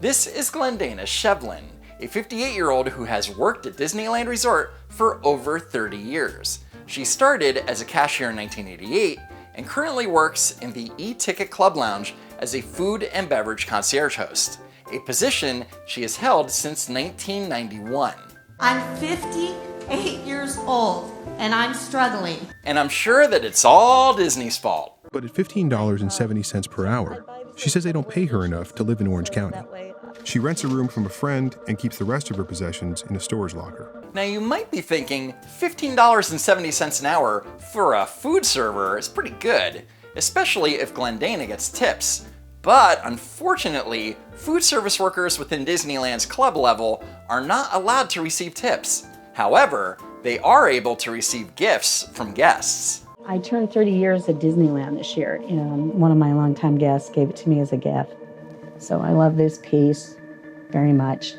This is Glynndana Shevlin, a 58-year-old who has worked at Disneyland Resort for over 30 years. She started as a cashier in 1988 and currently works in the e-ticket club lounge as a food and beverage concierge host, a position she has held since 1991. I'm 58 years old and I'm struggling. And I'm sure that it's all Disney's fault. But at $15.70 per hour, she says they don't pay her enough to live in Orange County. She rents a room from a friend and keeps the rest of her possessions in a storage locker. Now you might be thinking $15.70 an hour for a food server is pretty good, especially if Glynndana gets tips. But unfortunately, food service workers within Disneyland's club level are not allowed to receive tips. However, they are able to receive gifts from guests. I turned 30 years at Disneyland this year, and one of my longtime guests gave it to me as a gift. So I love this piece very much.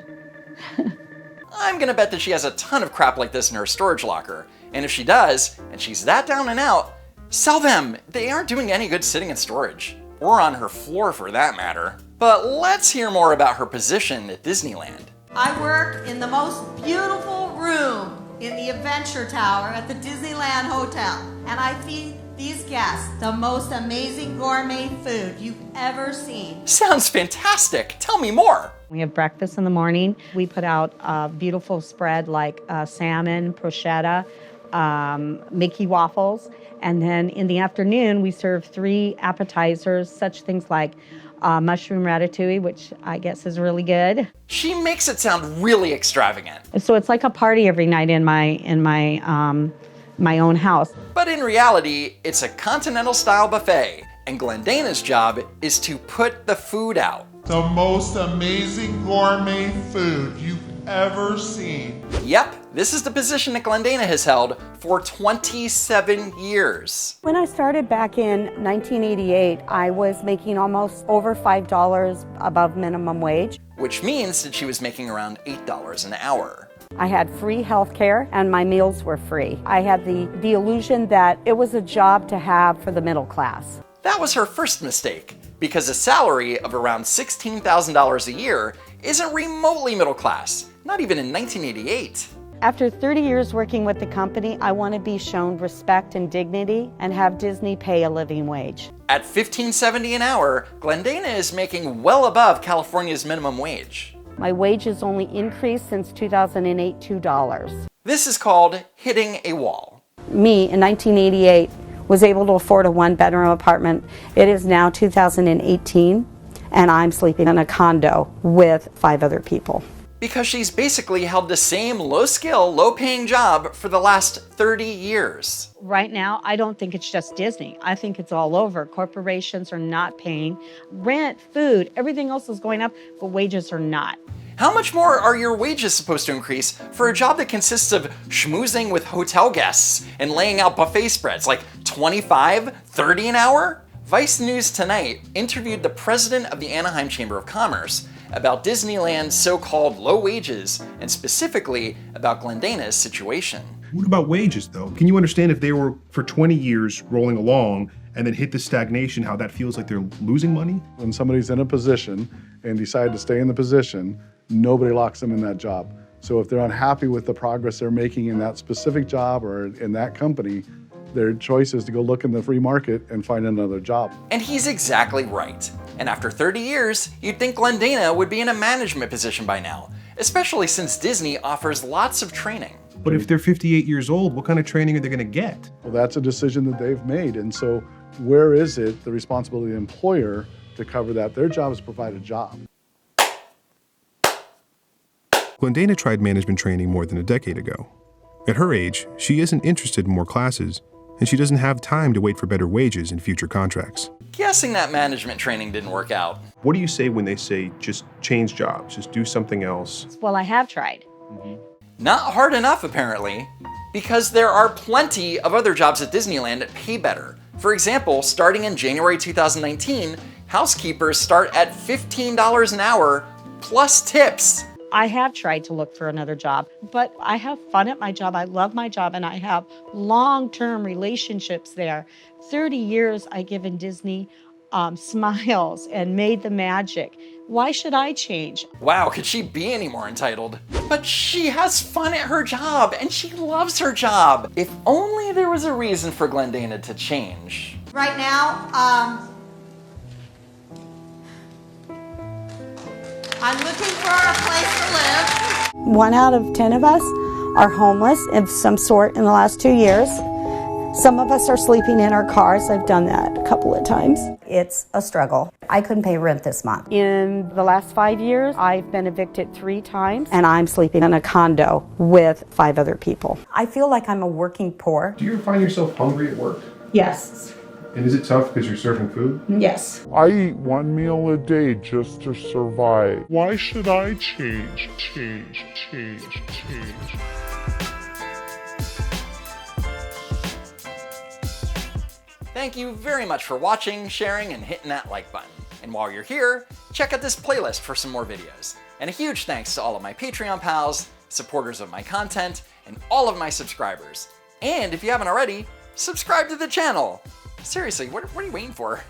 I'm gonna bet that she has a ton of crap like this in her storage locker. And if she does, and she's that down and out, sell them! They aren't doing any good sitting in storage. Or on her floor for that matter. But let's hear more about her position at Disneyland. I work in the most beautiful room in the Adventure Tower at the Disneyland Hotel. And I feed these guests the most amazing gourmet food you've ever seen. Sounds fantastic! Tell me more! We have breakfast in the morning. We put out a beautiful spread like salmon, prosciutto, Mickey waffles. And then in the afternoon, we serve 3 appetizers, such things like mushroom ratatouille, which I guess is really good. She makes it sound really extravagant. So it's like a party every night in my own house. But in reality, it's a continental-style buffet, and Glynndana's job is to put the food out. The most amazing gourmet food you've ever seen. Yep, this is the position that Glynndana has held for 27 years. When I started back in 1988, I was making almost over $5 above minimum wage. Which means that she was making around $8 an hour. I had free health care and my meals were free. I had the illusion that it was a job to have for the middle class. That was her first mistake, because a salary of around $16,000 a year isn't remotely middle class, not even in 1988. After 30 years working with the company, I want to be shown respect and dignity and have Disney pay a living wage. At $15.70 an hour, Glynndana is making well above California's minimum wage. My wage has only increased since 2008, $2. This is called hitting a wall. Me, in 1988, was able to afford a 1-bedroom apartment. It is now 2018, and I'm sleeping in a condo with 5 other people. Because she's basically held the same low-skill, low-paying job for the last 30 years. Right now, I don't think it's just Disney. I think it's all over. Corporations are not paying rent, food, everything else is going up, but wages are not. How much more are your wages supposed to increase for a job that consists of schmoozing with hotel guests and laying out buffet spreads, like $25, $30 an hour? Vice News Tonight interviewed the president of the Anaheim Chamber of Commerce about Disneyland's so-called low wages, and specifically about Glynndana's situation. What about wages, though? Can you understand if they were for 20 years rolling along and then hit the stagnation, how that feels like they're losing money? When somebody's in a position and decide to stay in the position, nobody locks them in that job. So if they're unhappy with the progress they're making in that specific job or in that company, their choice is to go look in the free market and find another job. And he's exactly right. And after 30 years, you'd think Glynndana would be in a management position by now, especially since Disney offers lots of training. But if they're 58 years old, what kind of training are they going to get? Well, that's a decision that they've made. And so where is it the responsibility of the employer to cover that? Their job is to provide a job. Glynndana tried management training more than a decade ago. At her age, she isn't interested in more classes, and she doesn't have time to wait for better wages in future contracts. Guessing that management training didn't work out. What do you say when they say just change jobs, just do something else? Well, I have tried. Not hard enough, apparently, because there are plenty of other jobs at Disneyland that pay better. For example, starting in January 2019, housekeepers start at $15 an hour plus tips. I have tried to look for another job, but I have fun at my job. I love my job, and I have long-term relationships there. 30 years I've given Disney smiles and made the magic. Why should I change? Wow, could she be any more entitled? But she has fun at her job, and she loves her job. If only there was a reason for Glynndana to change. Right now, I'm looking for a place to live. 1 out of 10 of us are homeless of some sort in the last 2 years. Some of us are sleeping in our cars. I've done that a couple of times. It's a struggle. I couldn't pay rent this month. In the last 5 years, I've been evicted 3 times, and I'm sleeping in a condo with 5 other people. I feel like I'm a working poor. Do you ever find yourself hungry at work? Yes. And is it tough because you're serving food? Yes. I eat 1 meal a day just to survive. Why should I change? Thank you very much for watching, sharing, and hitting that like button. And while you're here, check out this playlist for some more videos. And a huge thanks to all of my Patreon pals, supporters of my content, and all of my subscribers. And if you haven't already, subscribe to the channel. Seriously, what are you waiting for?